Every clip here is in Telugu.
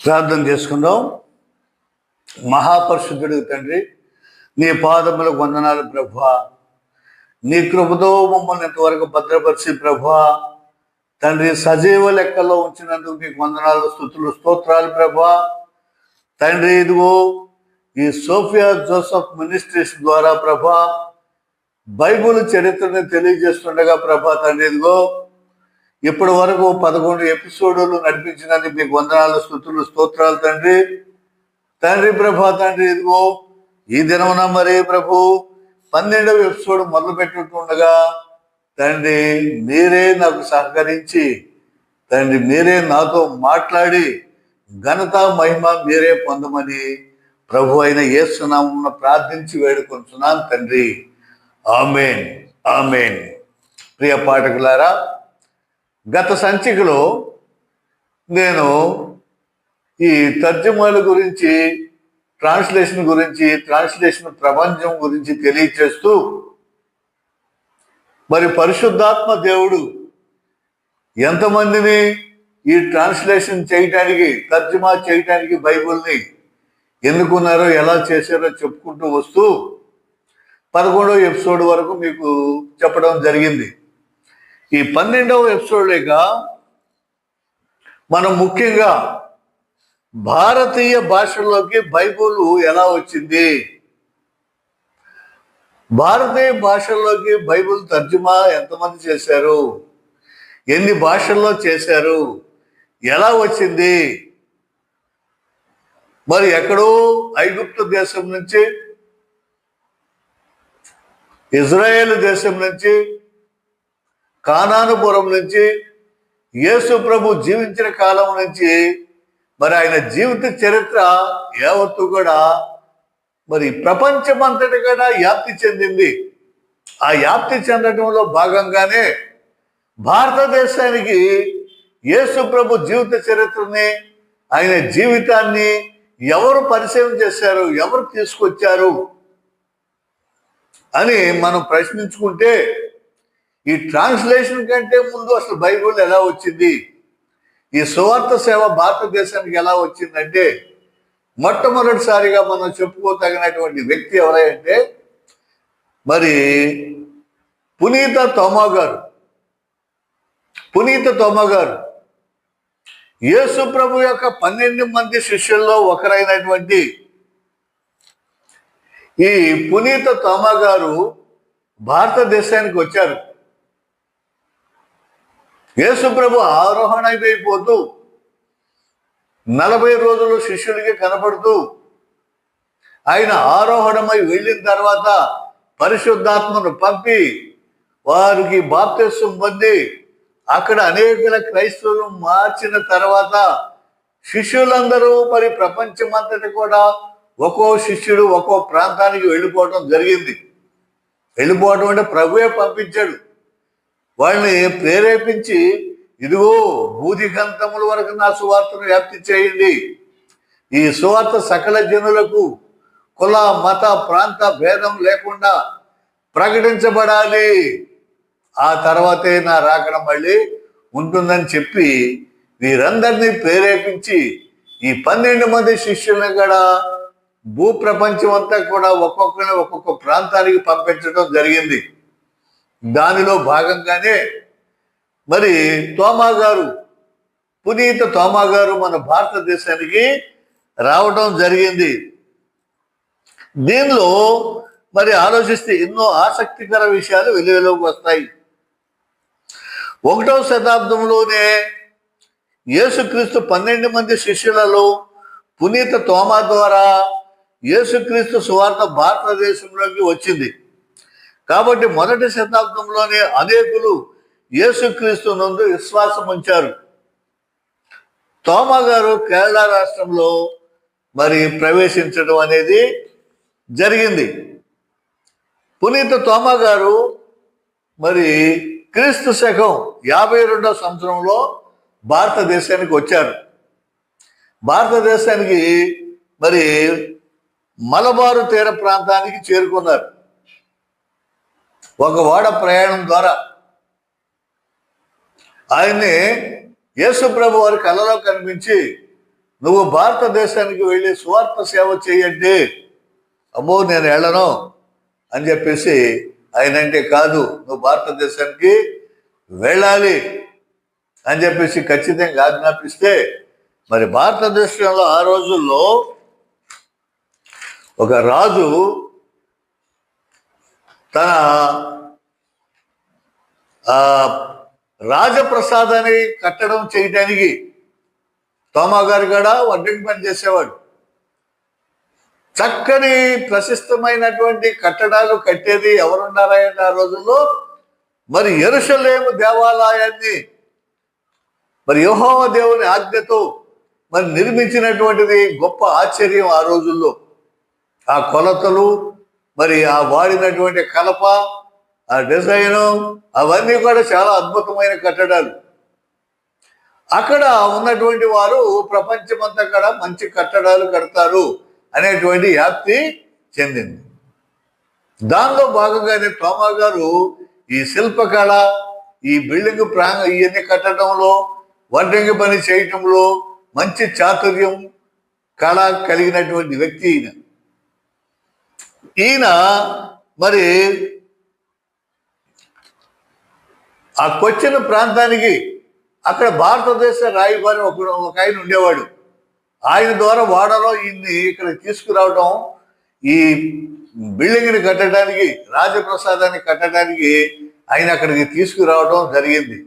ప్రార్థన చేసుకుందాం. మహాపరిశుద్ధుడు తండ్రి, నీ పాదములకు వందనాలు ప్రభువా. నీ కృపతో మమ్మల్ని ఇంతవరకు భద్రపరిచి ప్రభువా తండ్రి సజీవ లెక్కల్లో ఉంచినందుకు నీకు వందనాలు, స్తుతులు, స్తోత్రాలు ప్రభువా. తండ్రి ఇదిగో ఈ సోఫియా జోసెఫ్ మినిస్ట్రీస్ ద్వారా ప్రభా బైబుల్ చరిత్రని తెలియజేస్తుండగా ప్రభా తండ్రి ఇదిగో ఇప్పటి వరకు 11 ఎపిసోడులు నడిపించినందుకు మీకు వందనాలు, స్తుతులు, స్తోత్రాలు తండ్రి. తండ్రి ప్రభా తండ్రి ఇదిగో ఈ దినమున మరి ప్రభు 12వ ఎపిసోడ్ మొదలు పెట్టుతుండగా తండ్రి మీరే నాకు సహకరించి తండ్రి మీరే నాతో మాట్లాడి ఘనత మహిమ మీరే పొందమని ప్రభు అయిన యేసు నామమున ప్రార్థించి వేడుకొంటున్నాను తండ్రి. ఆమేన్, ఆమేన్. ప్రియ పాఠకులారా, గత సంచికలో నేను ఈ తర్జుమాల గురించి, ట్రాన్స్లేషన్ ప్రపంచం గురించి తెలియచేస్తూ మరి పరిశుద్ధాత్మ దేవుడు ఎంతమందిని ఈ ట్రాన్స్లేషన్ చేయటానికి, తర్జుమా చేయటానికి బైబిల్ని ఎన్నుకున్నారో, ఎలా చేశారో చెప్పుకుంటూ వస్తూ 11వ ఎపిసోడ్ వరకు మీకు చెప్పడం జరిగింది. ఈ 12వ ఎపిసోడ్లేక మనం ముఖ్యంగా భారతీయ భాషల్లోకి బైబిల్ ఎలా వచ్చింది, భారతీయ భాషల్లోకి బైబిల్ తర్జుమా ఎంతమంది చేశారు, ఎన్ని భాషల్లో చేశారు, ఎలా వచ్చింది, మరి ఎక్కడో ఐగుప్తు దేశం నుంచి, ఇజ్రాయేల్ దేశం నుంచి, కానానుపురం నుంచి, యేసు ప్రభు జీవించిన కాలం నుంచి మరి ఆయన జీవిత చరిత్ర యావత్తు కూడా మరి ప్రపంచమంతటి కూడా వ్యాప్తి చెందింది. ఆ వ్యాప్తి చెందడంలో భాగంగానే భారతదేశానికి యేసు ప్రభు జీవిత చరిత్రని, ఆయన జీవితాన్ని ఎవరు పరిచయం చేశారు, ఎవరు తీసుకొచ్చారు అని మనం ప్రశ్నించుకుంటే, ఈ ట్రాన్స్లేషన్ కంటే ముందు అసలు బైబిల్ ఎలా వచ్చింది, ఈ సువార్త సేవ భారతదేశానికి ఎలా వచ్చిందంటే, మొట్టమొదటిసారిగా మనం చెప్పుకోదగినటువంటి వ్యక్తి ఎవరంటే మరి పునీత తోమా గారు యేసు ప్రభు యొక్క 12 మంది శిష్యుల్లో ఒకరైనటువంటి ఈ పునీత తోమా గారు భారతదేశానికి వచ్చారు. యేసు ప్రభు ఆరోహణ అయిపోతూ 40 రోజులు శిష్యులకి కనపడుతూ ఆయన ఆరోహణమై వెళ్ళిన తర్వాత పరిశుద్ధాత్మను పంపి వారికి బాప్తిస్మం పొంది అక్కడ అనేక క్రైస్తవులు మార్చిన తర్వాత శిష్యులందరూ మరి ప్రపంచమంతటి కూడా ఒక్కో శిష్యుడు ఒక్కో ప్రాంతానికి వెళ్ళిపోవడం జరిగింది. వెళ్ళిపోవడం అంటే ప్రభువే పంపించాడు. వాళ్ళని ప్రేరేపించి ఇదిగో భూదిగంతముల వరకు నా సువార్తను వ్యాప్తి చేయండి, ఈ సువార్త సకల జనులకు కుల మత ప్రాంత భేదం లేకుండా ప్రకటించబడాలి, ఆ తర్వాతే నా రాకడ మళ్ళీ ఉంటుందని చెప్పి వీరందరినీ ప్రేరేపించి ఈ 12 మంది శిష్యులను కూడా భూప్రపంచం అంతా కూడా ఒక్కొక్క ప్రాంతానికి పంపించడం జరిగింది. దానిలో భాగంగానే మరి పునీత తోమా గారు మన భారతదేశానికి రావడం జరిగింది. దీనిలో మరి ఆలోచిస్తే ఎన్నో ఆసక్తికర విషయాలు వెలుగులోకి వస్తాయి. 1వ శతాబ్దంలోనే యేసుక్రీస్తు 12 మంది శిష్యులలో పునీత తోమా ద్వారా యేసుక్రీస్తు సువార్త భారతదేశంలోకి వచ్చింది. కాబట్టి 1వ శతాబ్దంలోనే అనేకులు యేసుక్రీస్తు నందు విశ్వాసం ఉంచారు. తోమా గారు కేరళ రాష్ట్రంలో మరి ప్రవేశించడం అనేది జరిగింది. పునీత తోమా గారు మరి క్రీస్తు శకం 52వ సంవత్సరంలో భారతదేశానికి వచ్చారు. భారతదేశానికి మరి మలబారు తీర ప్రాంతానికి చేరుకున్నారు ఒక ఓడ ప్రయాణం ద్వారా. ఆయన్ని యేసు ప్రభు వారి కలలో కనిపించి నువ్వు భారతదేశానికి వెళ్ళి సువార్త సేవ చేయండి. అమ్మో నేను వెళ్ళను అని చెప్పేసి ఆయన అంటే, కాదు నువ్వు భారతదేశానికి వెళ్ళాలి అని చెప్పేసి ఖచ్చితంగా ఆజ్ఞాపిస్తే, మరి భారతదేశంలో ఆ రోజుల్లో ఒక రాజు తన రాజప్రసాదాన్ని కట్టడం చేయటానికి తోమా గారు కూడా వడ్డింగ్ పని చేసేవాడు. చక్కని ప్రశస్తమైనటువంటి కట్టడాలు కట్టేది ఎవరున్నారాయంటే ఆ రోజుల్లో మరి యెరూషలేము దేవాలయాన్ని మరి యెహోవా దేవుని ఆజ్ఞతో మరి నిర్మించినటువంటిది గొప్ప ఆశ్చర్యం ఆ రోజుల్లో. ఆ కొలతలు, మరి ఆ వాడినటువంటి కలప, ఆ డిజైను, అవన్నీ కూడా చాలా అద్భుతమైన కట్టడాలు. అక్కడ ఉన్నటువంటి వారు ప్రపంచమంతా కూడా మంచి కట్టడాలు కడతారు అనేటువంటి వ్యాప్తి చెందింది. దానిలో భాగంగానే తోమా గారు ఈ శిల్పకళ, ఈ బిల్డింగ్ ఇవన్నీ కట్టడంలో, వడ్రంగి పని చేయటంలో మంచి చాతుర్యం, కళ కలిగినటువంటి వ్యక్తి ఈయన మరి ఆ కొచ్చిన ప్రాంతానికి అక్కడ భారతదేశ రాయబారి ఒక ఆయన ఉండేవాడు. ఆయన ద్వారా వాడలో ఈయన్ని ఇక్కడ తీసుకురావడం, ఈ బిల్డింగ్ని కట్టడానికి, రాజప్రసాదాన్ని కట్టడానికి ఆయన అక్కడికి తీసుకురావడం జరిగింది.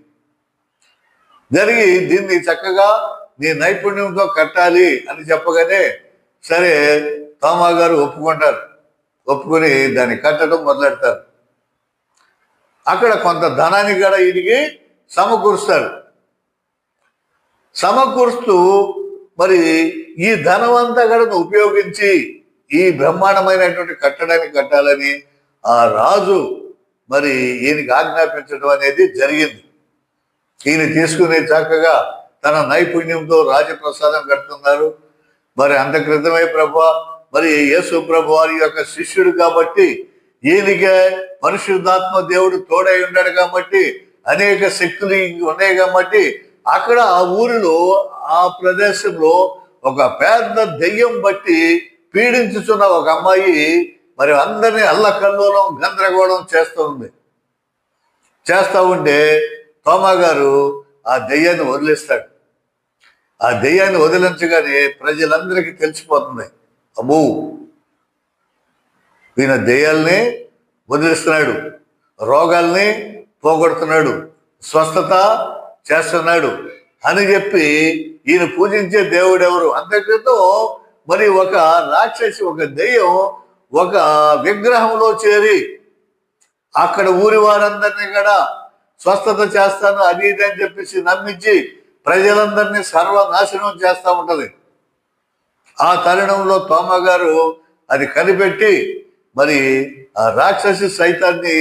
జరిగి దీన్ని చక్కగా నీ నైపుణ్యంతో కట్టాలి అని చెప్పగానే సరే తోమా గారు ఒప్పుకుంటారు. ఒప్పుకొని దాన్ని కట్టడం మొదలెడతారు. అక్కడ కొంత ధనాన్ని కూడా ఈయనకి సమకూరుస్తారు. సమకూరుస్తూ మరి ఈ ధనమంతా కూడా ఉపయోగించి ఈ బ్రహ్మాండమైనటువంటి కట్టడాన్ని కట్టాలని ఆ రాజు మరి ఈయనకి ఆజ్ఞాపించడం అనేది జరిగింది. ఈయన తీసుకునే చక్కగా తన నైపుణ్యంతో రాజప్రసాదం కడుతున్నారు. మరి అంత క్రితమే ప్రభు మరి యేసు ప్రభు వారి యొక్క శిష్యుడు కాబట్టి ఈయనకే పరిశుద్ధాత్మ దేవుడు తోడై ఉన్నాడు కాబట్టి అనేక శక్తులు ఉన్నాయి కాబట్టి అక్కడ ఆ ఊరిలో ఆ ప్రదేశంలో ఒక పెద్ద దెయ్యం బట్టి పీడించుతున్న ఒక అమ్మాయి మరి అందరినీ అల్లకల్లోలం గందరగోళం చేస్తూ ఉంటే తోమా గారు ఆ దెయ్యాన్ని వదిలేస్తాడు. ఆ దెయ్యాన్ని వదిలించగానే ప్రజలందరికీ తెలిసిపోతుంది, అమ్మో ఈయన దెయ్యాల్ని వదిలిస్తున్నాడు, రోగాల్ని పోగొడుతున్నాడు, స్వస్థత చేస్తున్నాడు అని చెప్పి ఈయన పూజించే దేవుడు ఎవరు? అంతక్రితం మరి ఒక రాక్షసి, ఒక దెయ్యం ఒక విగ్రహంలో చేరి అక్కడ ఊరి వారందరినీ కూడా స్వస్థత చేస్తాను అది ఇది అని చెప్పేసి నమ్మించి ప్రజలందరినీ సర్వనాశనం చేస్తూ ఉంటది. ఆ తరుణంలో తోమా గారు అది కనిపెట్టి మరి ఆ రాక్షసి సైతాన్ని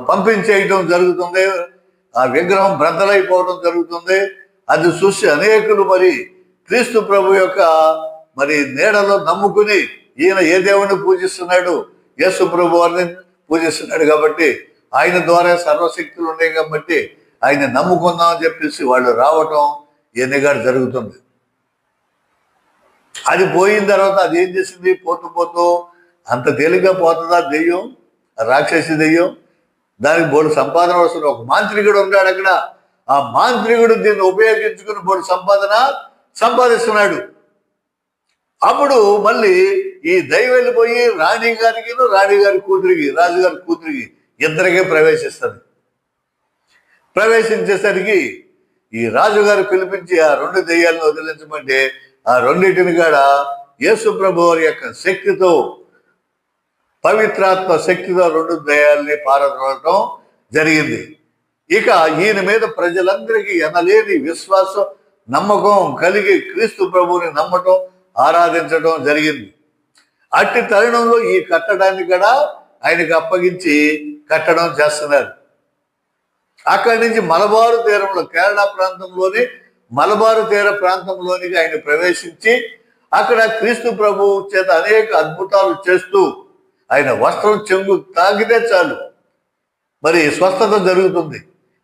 పంపించేయటం జరుగుతుంది. ఆ విగ్రహం బ్రద్దలైపోవడం జరుగుతుంది. అది చూసి అనేకులు మరి క్రీస్తు ప్రభు యొక్క మరి నీడలో నమ్ముకుని ఈయన ఏ దేవుణ్ణి పూజిస్తున్నాడు, యేసు ప్రభు వారిని పూజిస్తున్నాడు కాబట్టి ఆయన ద్వారా సర్వశక్తులు ఉన్నాయి కాబట్టి ఆయన నమ్ముకుందాం అని చెప్పేసి వాళ్ళు రావటం ఎన్నిగాడు జరుగుతుంది. అది పోయిన తర్వాత అది ఏం చేసింది, పోతూ పోతూ అంత తేలిగ్గా పోతుందా దెయ్యం, రాక్షసి దెయ్యం? దానికి బోడు సంపాదన వస్తుంది. ఒక మాంత్రికుడు ఉన్నాడు అక్కడ. ఆ మాంత్రికుడు దీన్ని ఉపయోగించుకుని బోడు సంపాదిస్తున్నాడు. అప్పుడు మళ్ళీ ఈ దైవం వెళ్ళిపోయి రాణిగారి కూతురికి, రాజుగారి కూతురికి ఇద్దరికే ప్రవేశిస్తుంది. ప్రవేశించేసరికి ఈ రాజుగారు పిలిపించి ఆ రెండు దెయ్యాలను వదిలించమంటే ఆ రెండింటిని కూడా యేసు ప్రభు వారి యొక్క శక్తితో, పవిత్రాత్మ శక్తితో రెండు దెయ్యాల్ని పారద్రోలటం జరిగింది. ఇక ఈయన మీద ప్రజలందరికీ ఎనలేని విశ్వాసం, నమ్మకం కలిగి క్రీస్తు ప్రభువుని నమ్మటం, ఆరాధించడం జరిగింది. అట్టి తరుణంలో ఈ కట్టడాన్ని కూడా ఆయనకు అప్పగించి కట్టడం చేస్తున్నారు. అక్కడి నుంచి మలబారు తీరంలో, కేరళ ప్రాంతంలోని మలబారు తీర ప్రాంతంలోనికి ఆయన ప్రవేశించి అక్కడ క్రీస్తు ప్రభువు చేత అనేక అద్భుతాలు చేస్తూ ఆయన వస్త్రం చెంగు తాగితే చాలు మరి స్వస్థత జరుగుతుంది.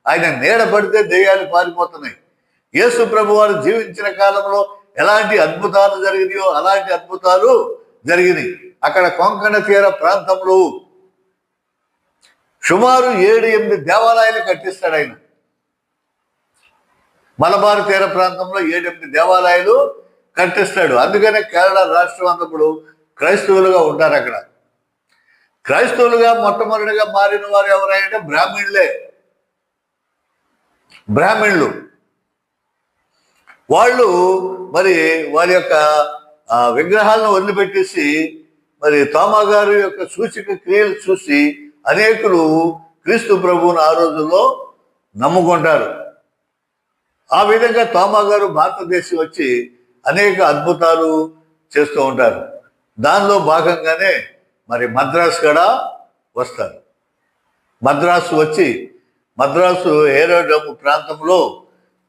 ఆయన నీడ పడితే దెయ్యాలు పారిపోతున్నాయి. యేసు ప్రభు వారు జీవించిన కాలంలో ఎలాంటి అద్భుతాలు జరిగినాయో అలాంటి అద్భుతాలు జరిగినాయి. అక్కడ కొంకణ తీర ప్రాంతంలో సుమారు 7-8 దేవాలయాలు కట్టిస్తాడు ఆయన. మలబార్ తీర ప్రాంతంలో 7-8 దేవాలయాలు కట్టిస్తాడు. అందుకనే కేరళ రాష్ట్రం అంతప్పుడు క్రైస్తవులుగా ఉంటారు. అక్కడ క్రైస్తవులుగా మొట్టమొదటిగా మారిన వారు ఎవరైనా బ్రాహ్మణులు. వాళ్ళు మరి వారి యొక్క విగ్రహాలను వదిలిపెట్టేసి మరి తోమా గారి యొక్క సూచక క్రియలు చూసి అనేకులు క్రీస్తు ప్రభువును ఆ రోజుల్లో నమ్ముకుంటారు. ఆ విధంగా తోమా గారు భారతదేశం వచ్చి అనేక అద్భుతాలు చేస్తూ ఉంటారు. దానిలో భాగంగానే మరి మద్రాసు కూడా వస్తారు. మద్రాసు వచ్చి మద్రాసు ఏరోడ్రమ్ ప్రాంతంలో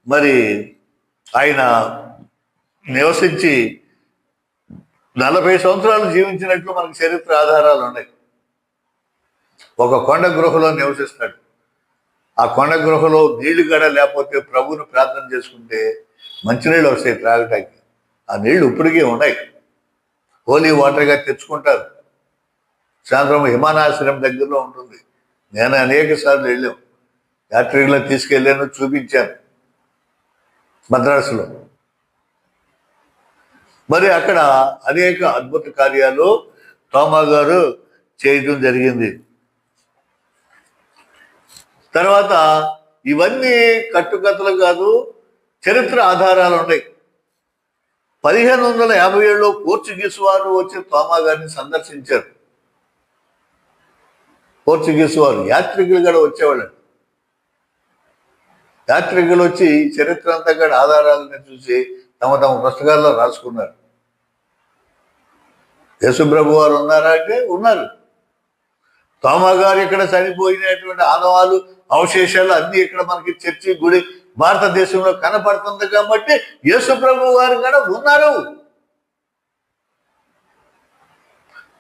మరి ఆయన నివసించి 40 సంవత్సరాలు జీవించినట్లు మనకు చరిత్ర ఆధారాలు ఉన్నాయి. ఒక కొండ గృహలో నివసిస్తాడు. ఆ కొండ గృహలో నీళ్లు గడ లేకపోతే ప్రభువుని ప్రార్థన చేసుకుంటే మంచినీళ్ళు వస్తాయి త్రాగటానికి. ఆ నీళ్లు ఇప్పటికీ ఉన్నాయి, హోలీ వాటర్గా తెచ్చుకుంటారు. సాయంత్రం హిమానాశ్రమం దగ్గరలో ఉంటుంది. నేను అనేక సార్లు వెళ్ళాం, యాత్రికులను తీసుకెళ్ళాను, చూపించాను మద్రాసులో. మరి అక్కడ అనేక అద్భుత కార్యాలు తోమా గారు చేయడం జరిగింది. తర్వాత ఇవన్నీ కట్టుకథలు కాదు, చరిత్ర ఆధారాలు ఉన్నాయి. 1557లో పోర్చుగీస్ వారు వచ్చి తోమా గారిని సందర్శించారు. పోర్చుగీస్ వారు యాత్రికులు కూడా వచ్చేవాళ్ళు. యాత్రికులు వచ్చి చరిత్ర అంతా కూడా ఆధారాలను చూసి తమ పుస్తకాల్లో రాసుకున్నారు. యేసుప్రభు వారు ఉన్నారా అంటే ఉన్నారు. తోమా గారు ఇక్కడ చనిపోయినటువంటి ఆనవాలు అవశేషాలు అన్ని ఇక్కడ మనకి చర్చి గుడి భారతదేశంలో కనపడుతుంది కాబట్టి యేసుప్రభు వారు కూడా ఉన్నారు.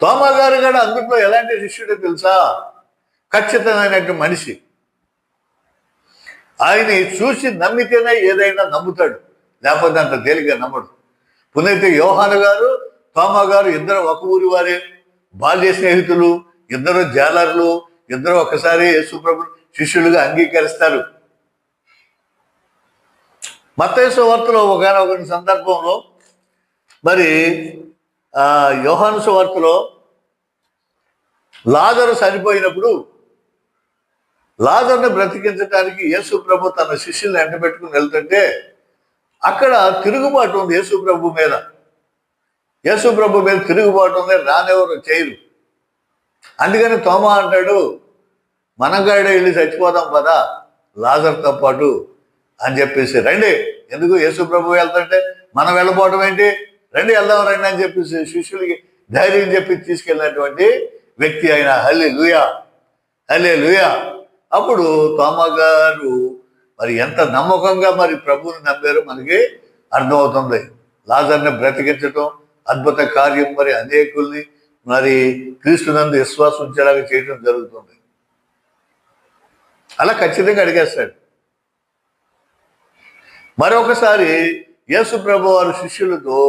తోమా గారు కూడా అందులో ఎలాంటి శిష్యుడో తెలుసా? ఖచ్చితమైనటువంటి మనిషి. ఆయన్ని చూసి నమ్మితేనే ఏదైనా నమ్ముతాడు, లేకపోతే అంత తేలిగ్గా నమ్మడు. పునైతే యోహాను గారు తోమా గారు ఇద్దరు ఒక ఊరి వారే, బాల్య స్నేహితులు, ఇద్దరు జాలర్లు, ఇద్దరు ఒకసారి యేసుప్రభు శిష్యులుగా అంగీకరిస్తారు. మత్తయి సువార్తలో ఒకనొక సందర్భంలో మరి యోహాను సువార్తలో లాజరు చనిపోయినప్పుడు లాజర్ని బ్రతికించడానికి యేసుప్రభు తన శిష్యుల్ని ఎండబెట్టుకుని వెళ్తుంటే అక్కడ తిరుగుబాటు ఉంది యేసుప్రభు మీద. యేసుప్రభు మీద తిరుగుబాటు ఉంది, రానెవరు చేయరు. అందుకని తోమా అంటాడు, మనగాడే వెళ్ళి చచ్చిపోదాం పదా లాజర్తో పాటు అని చెప్పేసి, రండి, ఎందుకు యేసుప్రభు వెళ్తుంటే మనం వెళ్ళిపోవడం ఏంటి, రండి వెళ్దాం రండి అని చెప్పేసి శిష్యులకి ధైర్యం చెప్పి తీసుకెళ్ళినటువంటి వ్యక్తి ఆయన. హల్లెలూయా, హల్లెలూయా. అప్పుడు తోమా గారు మరి ఎంత నమ్మకంగా మరి ప్రభువుని నమ్మారో మనకి అర్థమవుతుంది. లాజర్ని బ్రతికించటం అద్భుత కార్యం, మరి అనేకుల్ని మరి క్రీస్తునందు విశ్వాసం ఉంచేలాగా చేయడం జరుగుతుంది. అలా ఖచ్చితంగా అడిగేస్తాడు. మరొకసారి యేసు ప్రభు వారి శిష్యులతో,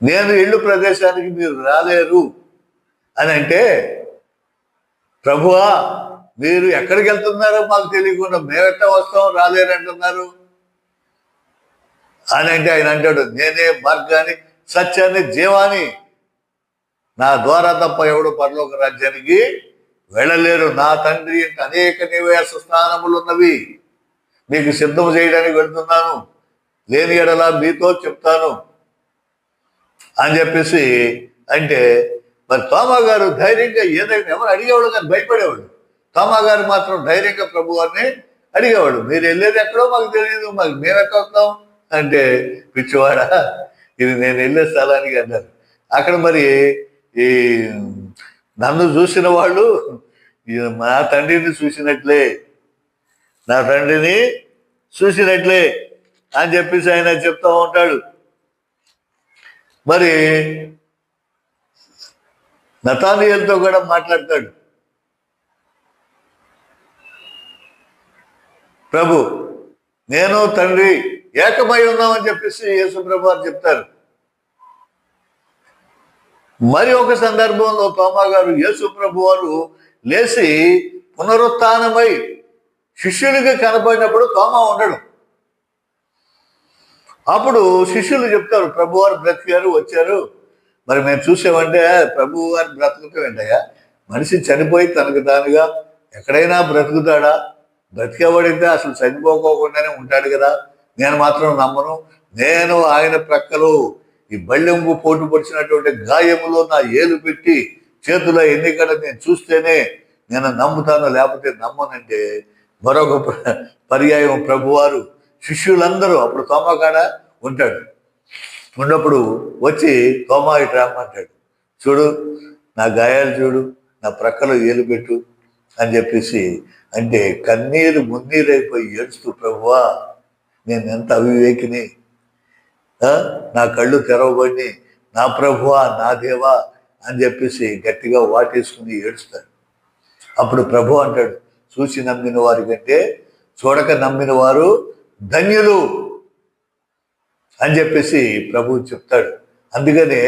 నేను ఇళ్ళు ప్రదేశానికి మీరు రాలేరు అని అంటే, ప్రభువా మీరు ఎక్కడికి వెళ్తున్నారో మాకు తెలియకుండా మేమెట్లా వస్తాం, రాలేరంటున్నారు అని అంటే ఆయన అంటాడు, నేనే మార్గాన్ని సత్యాన్ని జీవాన్ని, నా ద్వారా తప్ప ఎవడు పరలోక రాజ్యానికి వెళ్ళలేరు. నా తండ్రి అనేక నివాస స్థానములు ఉన్నవి, మీకు సిద్ధం చేయడానికి వెళ్తున్నాను, లేని ఎడలా మీతో చెప్తాను అని చెప్పేసి అంటే, మరి తోమా గారు ధైర్యంగా ఏదైనా ఎవరు అడిగేవాడు కానీ భయపడేవాడు. తోమా గారు మాత్రం ధైర్యంగా ప్రభు వారిని అడిగేవాడు, మీరు వెళ్ళేది ఎక్కడో మాకు తెలియదు, మాకు మేము ఎక్కడ వస్తాం అంటే, పిచ్చివాడా ఇది నేను వెళ్ళే స్థలానికి అన్నారు. అక్కడ మరి ఈ నన్ను చూసిన వాళ్ళు నా తండ్రిని చూసినట్లే, నా తండ్రిని చూసినట్లే అని చెప్పేసి ఆయన చెప్తా ఉంటాడు. మరి నతానియేలుతో కూడా మాట్లాడతాడు, ప్రభు నేను తండ్రి ఏకమై ఉన్నామని చెప్పేసి యేసుప్రభు వారు చెప్తారు. మరి ఒక సందర్భంలో తోమా గారు యేసుప్రభు వారు లేచి పునరుత్థానమై శిష్యులుగా కనబడినప్పుడు తోమా ఉండడు. అప్పుడు శిష్యులు చెప్తారు, ప్రభు వారు బ్రతికారు, వచ్చారు, మరి మేము చూసామంటే ప్రభు వారు బ్రతుకుతాం ఏంటయ్యా, మనిషి చనిపోయి తనకు తానుగా ఎక్కడైనా బ్రతుకుతాడా? బ్రతికేవాడైతే అసలు చనిపోకోకుండానే ఉంటాడు కదా. నేను మాత్రం నమ్మను. నేను ఆయన ప్రక్కలో ఈ బళ్ళెంపు పోటు పొడిచినటువంటి గాయములో నా ఏలు పెట్టి చేతుల ఎన్నికడ నేను చూస్తేనే నేను నమ్ముతాను, లేకపోతే నమ్మనంటే మరొక పర్యాయం ప్రభువారు శిష్యులందరూ అప్పుడు తోమా కాడ ఉంటాడు. ఉన్నప్పుడు వచ్చి తోమా ఇటు రమ్మంటాడు, చూడు నా గాయాలు చూడు, నా ప్రక్కలో ఏలు పెట్టు అని చెప్పేసి అంటే కన్నీరు మున్నీరైపోయి ఏడుస్తూ, ప్రభువా నేను ఎంత అవివేకిని, నా కళ్ళు తెరవబడి నా ప్రభువా నా దేవా అని చెప్పేసి గట్టిగా వాటేసుకుని ఏడుస్తాడు. అప్పుడు ప్రభు అంటాడు, చూసి నమ్మిన వారి కంటే చూడక నమ్మిన వారు ధన్యులు అని చెప్పేసి ప్రభు చెప్తాడు. అందుకనే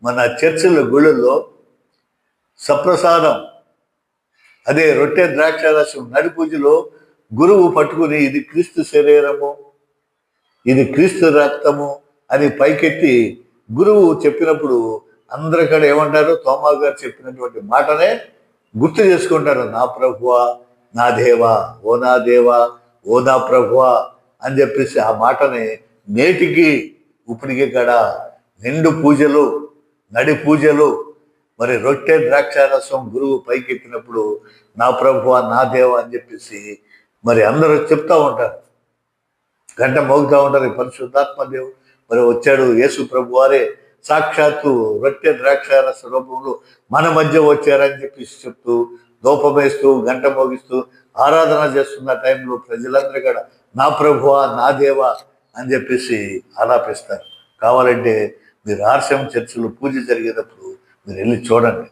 మన చర్చిల గుళ్ళల్లో సప్రసాదం, అదే రొట్టె ద్రాక్షారసం నడి పూజలో గురువు పట్టుకుని ఇది క్రీస్తు శరీరము, ఇది క్రీస్తు రక్తము అని పైకెత్తి గురువు చెప్పినప్పుడు అందరికడ ఏమంటారు, తోమా గారు చెప్పినటువంటి మాటనే గుర్తు చేసుకుంటారు. నా ప్రభువా నా దేవా, ఓ నా దేవా, ఓ నా ప్రభువా అని చెప్పేసి ఆ మాటని నేటికి ఇప్పటికి కాడ నిండు పూజలు, నడి పూజలు, మరి రొట్టె ద్రాక్షారసం గురువు పైకెత్తినప్పుడు నా ప్రభువా నా దేవా అని చెప్పేసి మరి అందరూ చెప్తా ఉంటారు, గంట మోగుతూ ఉంటారు. పరిశుద్ధాత్మ దేవుడు మరి వచ్చాడు, యేసు ప్రభు వారే సాక్షాత్తు రొట్టె ద్రాక్షారస రూపంలో మన మధ్య వచ్చారని చెప్పేసి చెప్తూ దూపమేస్తూ గంట మోగిస్తూ ఆరాధన చేస్తున్న టైంలో ప్రజలందరూ కూడా నా ప్రభువా నా దేవా అని చెప్పేసి ఆలాపిస్తారు. కావాలంటే మీరు ఆర్షం చర్చిలో పూజ జరిగేటప్పుడు మీరు వెళ్ళి చూడండి.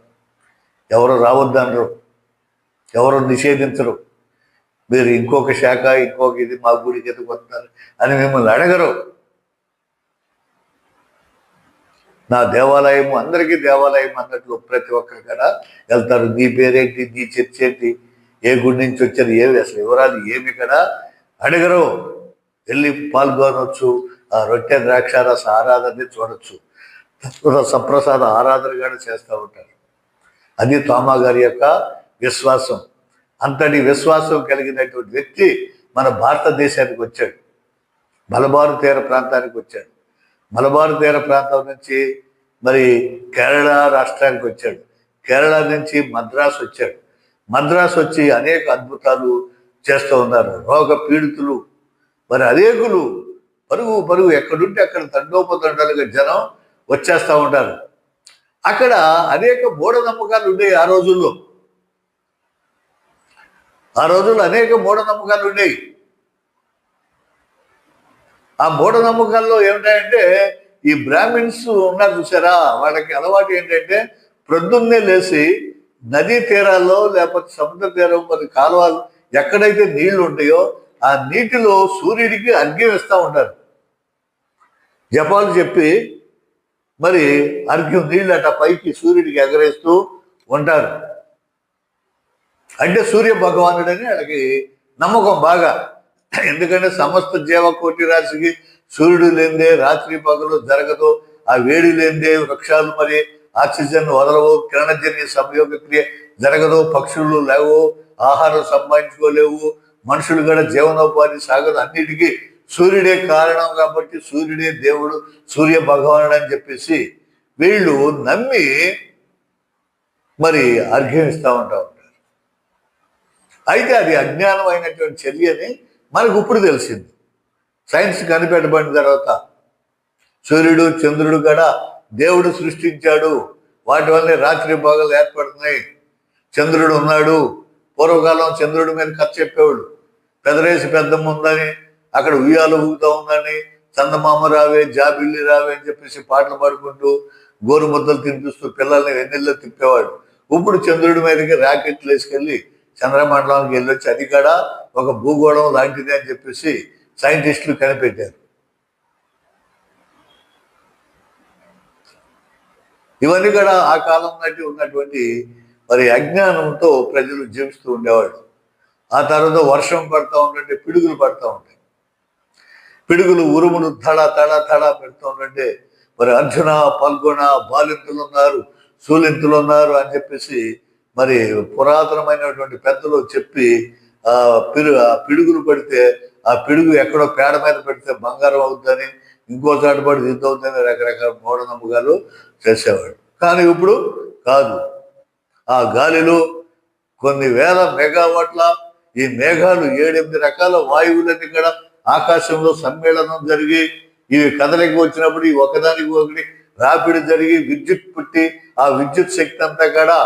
ఎవరు రావద్దనరు, ఎవరు నిషేధించరు. మీరు ఇంకొక శాఖ ఇంకొక ఇది మా గుడికి ఎందుకు వస్తారు అని మిమ్మల్ని అడగరు. నా దేవాలయము అందరికీ దేవాలయం అన్నట్లు ప్రతి ఒక్కరు కూడా వెళ్తారు. నీ పేరేంటి, నీ చర్చ ఏంటి, ఏ గుడి నుంచి వచ్చారు, ఏవి అసలు వివరాలు ఏమి కదా అడగరు. వెళ్ళి పాల్గొనవచ్చు, ఆ రొట్టె ద్రాక్షారస ఆరాధన చూడొచ్చు, సప్రసాద ఆరాధన కూడా చేస్తూ ఉంటారు. అది తోమా గారి యొక్క విశ్వాసం. అంతటి విశ్వాసం కలిగినటువంటి వ్యక్తి మన భారతదేశానికి వచ్చాడు, మలబారు తీర ప్రాంతానికి వచ్చాడు. మలబారు తీర ప్రాంతం నుంచి మరి కేరళ రాష్ట్రానికి వచ్చాడు. కేరళ నుంచి మద్రాసు వచ్చాడు. మద్రాసు వచ్చి అనేక అద్భుతాలు చేస్తూ ఉన్నారు. రోగ పీడితులు మరి అనేకులు పరుగు పరుగు ఎక్కడుంటే అక్కడ తండోపతండాలుగా జనం వచ్చేస్తూ ఉంటారు. అక్కడ అనేక మూఢనమ్మకాలు ఉండేవి ఆ రోజుల్లో. ఆ రోజుల్లో అనేక మూఢనమ్మకాలు ఉండేవి. ఆ మూఢనమ్మకాల్లో ఏమిటంటే ఈ బ్రాహ్మిన్స్ ఉన్నారు చూసారా, వాళ్ళకి అలవాటు ఏంటంటే ప్రొద్దున్నే లేచి నదీ తీరాల్లో లేకపోతే సముద్ర తీరం మరి కాలువలు ఎక్కడైతే నీళ్లు ఉంటాయో ఆ నీటిలో సూర్యుడికి అర్ఘ్యం ఇస్తూ ఉంటారు. జపాలు చెప్పి మరి అర్ఘ్యం నీళ్ళు అట పైకి సూర్యుడికి ఎగరేస్తూ ఉంటారు. అంటే సూర్య భగవానుడని వాళ్ళకి నమ్మకం బాగా. ఎందుకంటే సమస్త జీవకోటి రాశికి సూర్యుడు లేనిదే రాత్రి పగలు జరగదు, ఆ వేడి లేనిదే వృక్షాలు మరి ఆక్సిజన్ వదలవు, కిరణజన్య సంయోగ క్రియ జరగదు, పక్షులు లేవు, ఆహారం సంపాదించుకోలేవు, మనుషులు కూడా జీవనోపాధి సాగదు. అన్నిటికీ సూర్యుడే కారణం కాబట్టి సూర్యుడే దేవుడు, సూర్య భగవానుడు అని చెప్పేసి వీళ్ళు నమ్మి మరి అర్ఘ్యం ఇస్తూ ఉంటారు. అయితే అది అజ్ఞానం అయినటువంటి చర్యని మనకు ఇప్పుడు తెలిసింది. సైన్స్ కనిపెట్టబడిన తర్వాత సూర్యుడు చంద్రుడు కూడా దేవుడు సృష్టించాడు, వాటి వల్లే రాత్రి పగలు ఏర్పడుతున్నాయి. చంద్రుడు ఉన్నాడు. పూర్వకాలం చంద్రుడి మీద కథ చెప్పేవాడు. పెదరేసి పెద్దమ్మ ఉందని, అక్కడ ఉయ్యాలు ఊగుతూ ఉందని, చందమామ రావే జాబిల్లి రావే అని చెప్పేసి పాటలు పాడుకుంటూ గోరు ముద్దలు తినిపిస్తూ పిల్లల్ని వెన్నెల్లో తిప్పేవాడు. ఇప్పుడు చంద్రుడి మీదకి రాకెట్లు వేసుకెళ్ళి చంద్రమండలానికి వెళ్ళొచ్చి అది కూడా ఒక భూగోళం లాంటిది అని చెప్పేసి సైంటిస్టులు కనిపెట్టారు. ఇవన్నీ కూడా ఆ కాలం నాటి ఉన్నటువంటి మరి అజ్ఞానంతో ప్రజలు జీవిస్తూ ఉండేవాడు. ఆ తర్వాత వర్షం పడతా ఉంటుంటే పిడుగులు పడతా ఉంటాయి. పిడుగులు ఉరుములు తడ తడ తడ పెడుతూ ఉంటుంటే మరి అర్జున పల్గొన బాలింతులు ఉన్నారు, సూలింతులు ఉన్నారు అని చెప్పేసి మరి పురాతనమైనటువంటి పెద్దలు చెప్పి ఆ పిడుగులు పడితే ఆ పిడుగు ఎక్కడో పేడ మీద పెడితే బంగారం అవుతుందని, ఇంకో చాట పడితే ఇది అవుతుందని రకరకాల మూఢనమ్మకాలు చేసేవాడు. కానీ ఇప్పుడు కాదు. ఆ గాలిలో కొన్ని వేల మెగావాట్ల ఈ మేఘాలు 7-8 రకాల వాయువులన్నీ కూడా ఆకాశంలో సమ్మేళనం జరిగి ఇవి కదలికి వచ్చినప్పుడు ఈ ఒకదానికి ఒకటి రాపిడి జరిగి విద్యుత్ పుట్టి ఆ విద్యుత్ శక్తి అంతా కూడా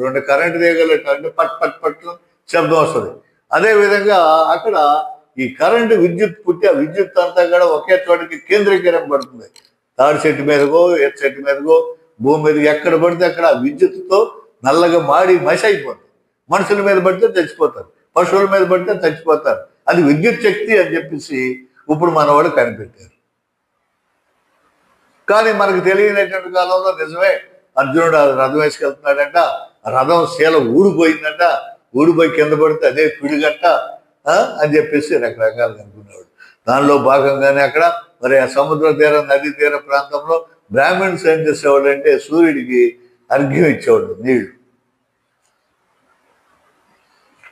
2 కరెంటు తీగలు అంటే పట్ పట్ పట్ శబ్దం వస్తుంది. అదే విధంగా అక్కడ ఈ కరెంటు విద్యుత్ పుట్టి ఆ విద్యుత్ అంతా కూడా ఒకే చోటికి కేంద్రీకరణ పడుతుంది. తాడి చెట్టు మీదకో ఎత్తు చెట్టు మీదకో భూమి మీదకి ఎక్కడ పడితే అక్కడ ఆ విద్యుత్తుతో నల్లగా మాడి మసి అయిపోతుంది. మనుషుల మీద పడితే చచ్చిపోతారు, పశువుల మీద పడితే చచ్చిపోతారు. అది విద్యుత్ శక్తి అని చెప్పేసి ఇప్పుడు మనవాడు కనిపెట్టారు. కానీ మనకు తెలియనటువంటి కాలంలో నిజమే అర్జునుడు రథం వేసుకెళ్తున్నాడంట, రథం శీల ఊడిపోయిందంట, ఊడిపోయి కింద పడితే అదే పిడిగంట అని చెప్పేసి రకరకాలుగా అనుకునేవాడు. దానిలో భాగంగానే అక్కడ మరి ఆ సముద్ర తీర నదీ తీర ప్రాంతంలో బ్రాహ్మణ్స్ ఏం చేసేవాడు అంటే సూర్యుడికి అర్ఘ్యం ఇచ్చేవాడు నీళ్లు.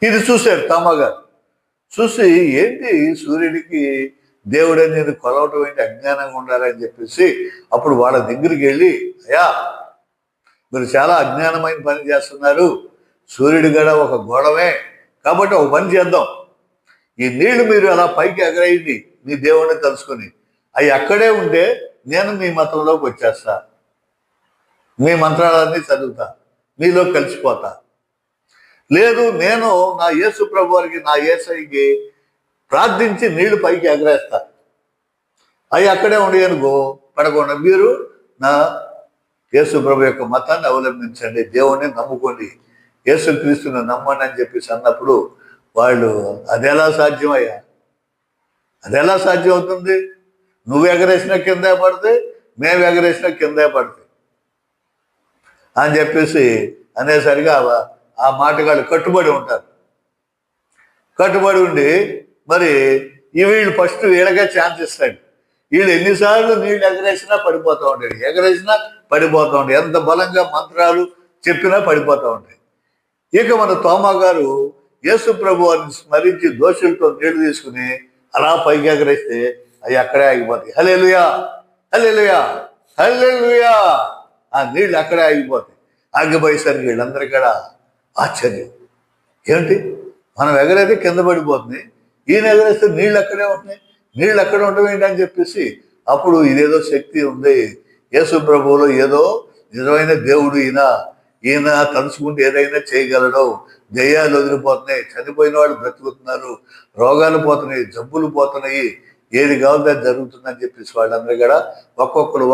ఇది చూశారు తామగారు. చూసి ఏంటి సూర్యుడికి దేవుడు అనేది కొలవటం ఏంటి, అజ్ఞానంగా ఉండాలని చెప్పేసి అప్పుడు వాళ్ళ దగ్గరికి వెళ్ళి, అయ్యా మీరు చాలా అజ్ఞానమైన పని చేస్తున్నారు, సూర్యుడి గడ ఒక గోడవే, కాబట్టి ఒక పని చేద్దాం, ఈ నీళ్లు మీరు అలా పైకి ఎగరేయండి మీ దేవుడిని తలుసుకొని, అవి అక్కడే ఉంటే నేను మీ మతంలోకి వచ్చేస్తా, మీ మంత్రాలన్నీ చదువుతా, మీలో కలిసిపోతా. లేదు నేను నా యేసు ప్రభు వారికి నా యేసయ్యకి ప్రార్థించి నీళ్లు పైకి ఎగరేస్తా, అవి అక్కడే ఉండి అనుకో పడకుండా మీరు నా యేసు ప్రభు యొక్క మతాన్ని అవలంబించండి, దేవుణ్ణి నమ్ముకోండి, యేసుక్రీస్తుని నమ్మండి అని చెప్పేసి అన్నప్పుడు వాళ్ళు అదెలా సాధ్యమయ్యా, అదెలా సాధ్యం అవుతుంది, నువ్వు ఎగరేసిన కిందే పడితే మేము ఎగరేసిన కిందే పడితే అని చెప్పేసి అనేసరిగా ఆ మాటగాళ్ళు కట్టుబడి ఉంటారు. కట్టుబడి ఉండి మరి వీళ్ళు ఫస్ట్ వీళ్ళకే ఛాన్స్ ఇస్తాడు. వీళ్ళు ఎన్నిసార్లు నీళ్ళు ఎగరేసినా పడిపోతూ ఉంటాడు, ఎగరేసినా పడిపోతూ ఉంటాయి, ఎంత బలంగా మంత్రాలు చెప్పినా పడిపోతూ ఉంటాయి. ఇక మన తోమా గారు యేసు ప్రభు వారిని స్మరించి దోషులతో నీళ్లు తీసుకుని అలా పైకి ఎగరేస్తే అవి అక్కడే ఆగిపోతాయి. హల్లెలూయా హల్లెలూయా హల్లెలూయా, ఆ నీళ్ళు అక్కడే ఆగిపోతాయి. ఆగిపోయేసరికి వీళ్ళందరికీ కూడా ఆశ్చర్యం, ఏంటి మనం ఎగరైతే కింద పడిపోతుంది, ఈయన ఎగరేస్తే నీళ్ళు అక్కడే ఉంటున్నాయి, నీళ్ళు అక్కడే ఉండడం ఏంటని చెప్పేసి అప్పుడు ఇదేదో శక్తి ఉంది యేసు ప్రభువులో, ఏదో నిజమైన దేవుడు ఈయన తలుచుకుంటే ఏదైనా చేయగలడు, దయ్యాలు వదిలిపోతున్నాయి, చనిపోయిన వాళ్ళు బ్రతుకుతున్నారు, రోగాలు పోతున్నాయి, జబ్బులు పోతున్నాయి, ఏది కావాలో అది జరుగుతుందని చెప్పేసి వాళ్ళందరూ కూడా ఒక్కొక్కరు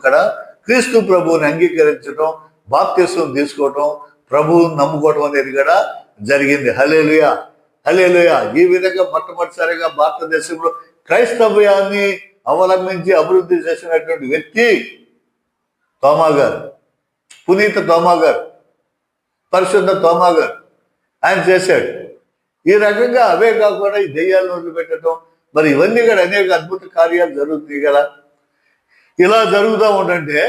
కూడా క్రీస్తు ప్రభువుని అంగీకరించడం, బాప్తిసం తీసుకోవటం, ప్రభువుని నమ్ముకోవడం అనేది కూడా జరిగింది. హల్లెలూయా హల్లెలూయా. ఈ విధంగా మొట్టమొదటిసారిగా భారతదేశంలో క్రైస్తవ్యాన్ని అవలంబించి అభివృద్ధి చేసినటువంటి వ్యక్తి తోమా గారు, పునీత తోమా గారు, పరిశుద్ధ తోమా గారు. ఆయన చేశాడు. ఈ రకంగా అవే కాకుండా ఈ దెయ్యాలను వదిలిపెట్టడం, మరి ఇవన్నీ కూడా అనేక అద్భుత కార్యాలు జరుగుతాయి కదా. ఇలా జరుగుతూ ఉంటుంటే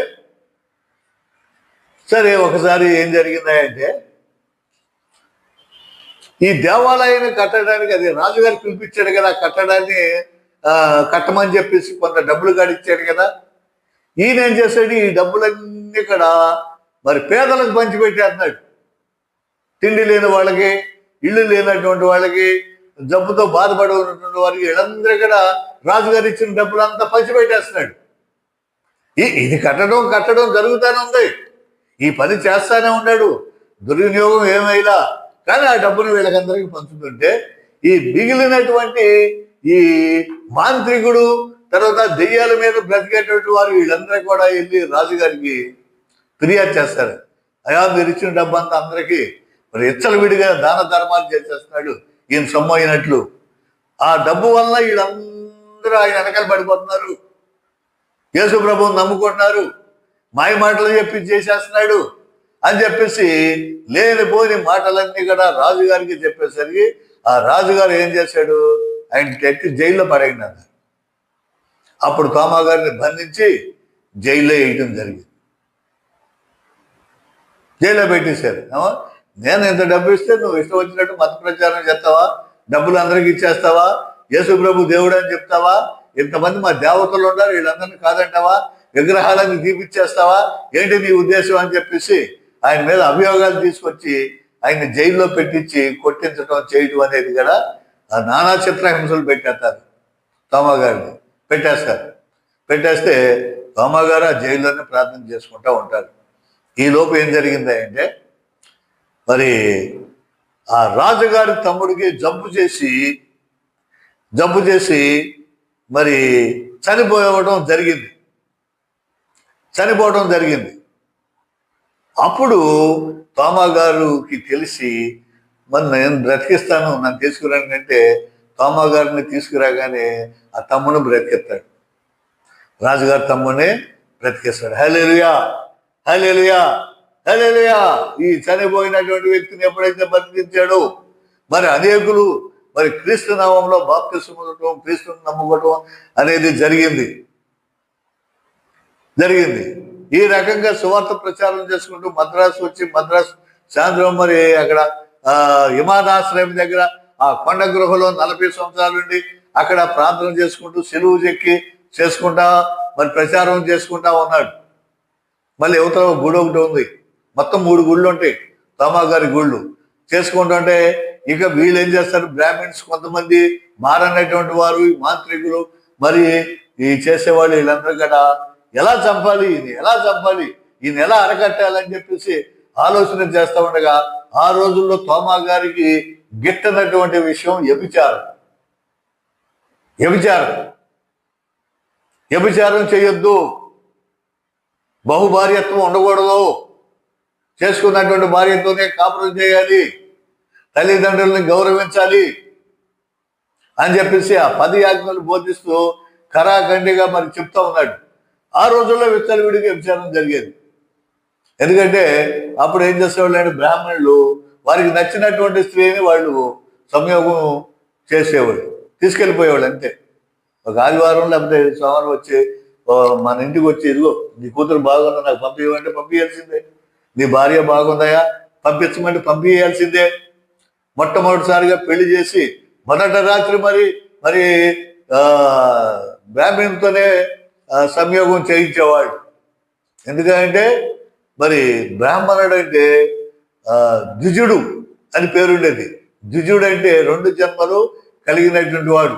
సరే ఒకసారి ఏం జరిగిందంటే ఈ దేవాలయాన్ని కట్టడానికి, అది రాజుగారు పిలిపించాడు కదా, కట్టడాన్ని కట్టమని చెప్పేసి కొంత డబ్బులు కాడిచ్చాడు కదా. ఈయన ఏం చేశాడు, ఈ డబ్బులన్నీ కూడా మరి పేదలకు పంచిపెట్టేస్తున్నాడు. తిండి లేని వాళ్ళకి, ఇల్లు లేనటువంటి వాళ్ళకి, జబ్బుతో బాధపడుతున్నటువంటి వారికి వీళ్ళందరూ కూడా రాజుగారు ఇచ్చిన డబ్బులంతా పంచిపెట్టేస్తున్నాడు. ఇది కట్టడం జరుగుతూనే ఉంది, ఈ పని చేస్తానే ఉన్నాడు, దుర్వినియోగం ఏమైనా. కానీ ఆ డబ్బును వీళ్ళకందరికీ పంచుతుంటే ఈ మిగిలినటువంటి ఈ మాంత్రికుడు, తర్వాత దెయ్యాల మీద బ్రతికేటువంటి వారు వీళ్ళందరూ కూడా వెళ్ళి రాజుగారికి ఫిర్యాదు చేస్తారు. అయ్యా మీరు ఇచ్చిన డబ్బు అంతా అందరికీ మరి విడిగా దాన ధర్మాలు చేసేస్తున్నాడు ఈయన సొమ్ము అయినట్లు. ఆ డబ్బు వల్ల వీళ్ళందరూ ఆయన వెనకాల పడిపోతున్నారు, యేసు ప్రభువుని నమ్ముకుంటున్నారు, మాయ మాటలు చెప్పి చేసేస్తున్నాడు అని చెప్పేసి లేనిపోని మాటలన్నీ కూడా రాజుగారికి చెప్పేసరికి ఆ రాజుగారు ఏం చేశాడు, ఆయన ఎత్తి జైల్లో పడేసినాడు. అప్పుడు తోమా గారిని బంధించి జైల్లో వేయటం జరిగింది. జైల్లో పెట్టేశారు. నేను ఇంత డబ్బు ఇస్తే నువ్వు ఇష్టం వచ్చినట్టు మత ప్రచారం చేస్తావా, డబ్బులు అందరికి ఇచ్చేస్తావా, యేసు ప్రభు దేవుడు అని చెప్తావా, ఇంతమంది మా దేవతలు ఉన్నారు వీళ్ళందరినీ కాదంటావా, విగ్రహాలన్నీ తీపిచ్చేస్తావా, ఏంటి నీ ఉద్దేశం అని చెప్పేసి ఆయన మీద అభియోగాలు తీసుకొచ్చి ఆయన జైల్లో పెట్టించి కొట్టించడం చేయటం అనేది కూడా నానా చిత్రహింసలు పెట్టేస్తారు. తోమా గారిని పెట్టేస్తే తోమా గారు ఆ జైల్లోనే ప్రార్థన చేసుకుంటూ ఉంటారు. ఈ లోపు ఏం జరిగింది అంటే మరి ఆ రాజుగారి తమ్ముడికి జబ్బు చేసి మరి చనిపోవడం జరిగింది. అప్పుడు తోమా గారికి తెలిసి మరి నేను బ్రతికిస్తాను, నన్ను తీసుకురాని అంటే తోమా గారిని తీసుకురాగానే ఆ తమ్ముడు బ్రతికిస్తాడు. రాజుగారి తమ్ముడిని బ్రతికిస్తాడు. హల్లెలూయా, హల్లెలూయా, హల్లెలూయా. ఈ చనిపోయినటువంటి వ్యక్తిని ఎప్పుడైతే బ్రతికించాడో మరి అనేకులు మరి క్రీస్తు నామంలో బాప్తిస్మం పొందడం, క్రీస్తుని నమ్ముకోవటం అనేది జరిగింది. ఈ రకంగా సువార్త ప్రచారం చేసుకుంటూ మద్రాసు సాయంత్రం మరి అక్కడ విమానాశ్రయం దగ్గర ఆ కొండ గృహలో 40 సంవత్సరాల నుండి అక్కడ ప్రార్థన చేసుకుంటూ సెలువు చేసుకుంటా మరి ప్రచారం చేసుకుంటా ఉన్నాడు. మళ్ళీ యువతల గుడి ఒకటి ఉంది, మొత్తం 3 గుళ్ళు ఉంటాయి తోమా గారి గుళ్ళు. చేసుకుంటుంటే ఇక వీళ్ళు ఏం చేస్తారు, బ్రాహ్మిన్స్ కొంతమంది మారనటువంటి వారు, మాంత్రికులు మరి ఈ చేసేవాళ్ళు వీళ్ళందరూ కూడా ఎలా చంపాలి, ఈయన ఎలా అరకట్టాలని చెప్పేసి ఆలోచన చేస్తూ ఉండగా ఆ రోజుల్లో తోమా గారికి గిట్టనటువంటి విషయం వ్యభిచారం చేయొద్దు, బహుభార్యత్వం ఉండకూడదు, చేసుకున్నటువంటి భార్యతోనే కాపురం చేయాలి, తల్లిదండ్రుల్ని గౌరవించాలి అని చెప్పేసి ఆ 10 ఆజ్ఞలు బోధిస్తూ ఖరాఖండిగా మరి చెప్తా ఉన్నాడు. ఆ రోజుల్లో విచ్చలవిడిగా వ్యభిచారం జరిగేది. ఎందుకంటే అప్పుడు ఏం చేసేవాళ్ళు అంటే బ్రాహ్మణులు వారికి నచ్చినటువంటి స్త్రీని వాళ్ళు సంయోగం చేసేవాళ్ళు, తీసుకెళ్ళిపోయేవాళ్ళు అంతే. ఒక ఆదివారం లేకపోతే సోమవారం వచ్చి మన ఇంటికి వచ్చి, ఇదిగో నీ కూతురు బాగుందా నాకు పంపించమంటే పంపించాల్సిందే, నీ భార్య బాగుందాయా పంపించమంటే పంపించాల్సిందే. మొట్టమొదటిసారిగా పెళ్లి చేసి మొదటి రాత్రి మరి బ్రాహ్మణులతోనే సంయోగం చేయించేవాడు. ఎందుకంటే మరి బ్రాహ్మణుడు అంటే ద్విజుడు అని పేరుండేది. ద్విజుడు అంటే 2 జన్మలు కలిగినటువంటి వాడు,